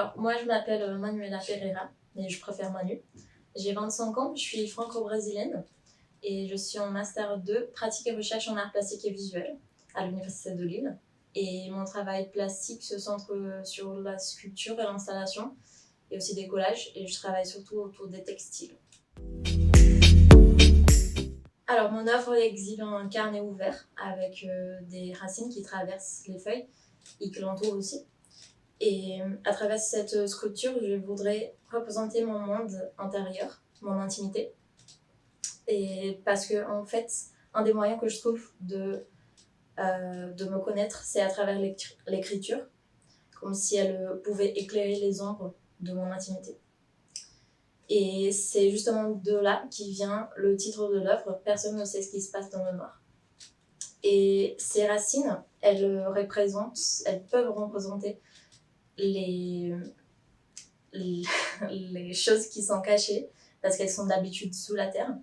Alors, moi, je m'appelle Manuela Pereira, mais je préfère Manu. J'ai 25 ans, je suis franco-brésilienne et je suis en Master 2, pratique et recherche en arts plastiques et visuels à l'Université de Lille. Et mon travail plastique se centre sur la sculpture et l'installation, et aussi des collages, et je travaille surtout autour des textiles. Alors, mon œuvre exhibe un carnet ouvert avec des racines qui traversent les feuilles et qui l'entourent aussi. Et à travers cette sculpture, je voudrais représenter mon monde intérieur, mon intimité. Et parce que, en fait, un des moyens que je trouve de me connaître, c'est à travers l'écriture, comme si elle pouvait éclairer les ombres de mon intimité. Et c'est justement de là qui vient le titre de l'œuvre, Personne ne sait ce qui se passe dans le noir. Et ces racines, elles peuvent représenter les choses qui sont cachées, parce qu'elles sont d'habitude sous la terre.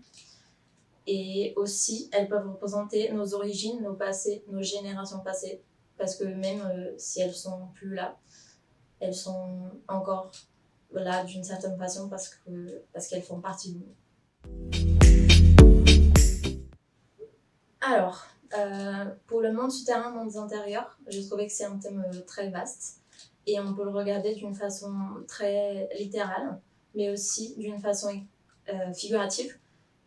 Et aussi, elles peuvent représenter nos origines, nos passés, nos générations passées, parce que même si elles sont plus là, elles sont encore là d'une certaine façon parce qu'elles font partie de nous. Alors, pour le monde souterrain, mondes intérieurs, j'ai trouvé que c'est un thème très vaste et on peut le regarder d'une façon très littérale, mais aussi d'une façon figurative.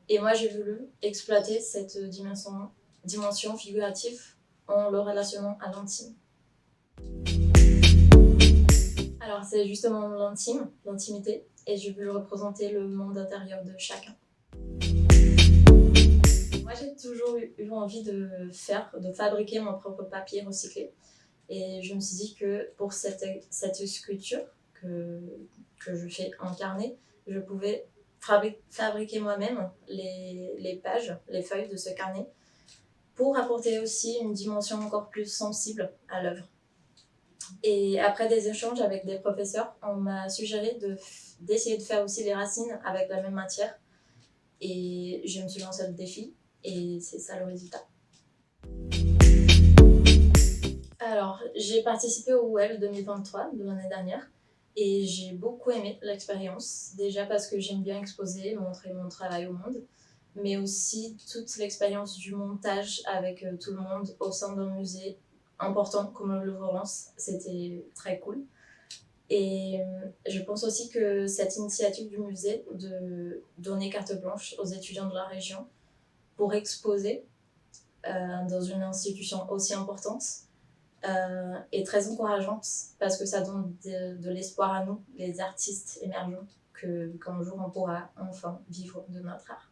Et moi, j'ai voulu exploiter cette dimension figurative en le relationnant à l'intime. Alors, c'est justement l'intime, l'intimité, et j'ai voulu représenter le monde intérieur de chacun. Moi, j'ai toujours eu envie de fabriquer mon propre papier recyclé. Et je me suis dit que pour cette sculpture que je fais incarner, je pouvais fabriquer moi-même les pages, les feuilles de ce carnet pour apporter aussi une dimension encore plus sensible à l'œuvre. Et après des échanges avec des professeurs, on m'a suggéré d'essayer de faire aussi les racines avec la même matière. Et je me suis lancée le défi et c'est ça le résultat. Alors, j'ai participé au WELL 2023 de l'année dernière et j'ai beaucoup aimé l'expérience. Déjà parce que j'aime bien exposer, montrer mon travail au monde, mais aussi toute l'expérience du montage avec tout le monde au sein d'un musée important comme le Louvre-Lens. C'était très cool. Et je pense aussi que cette initiative du musée de donner carte blanche aux étudiants de la région pour exposer dans une institution aussi importante est très encourageante parce que ça donne de l'espoir à nous, les artistes émergents, qu'un jour on pourra enfin vivre de notre art.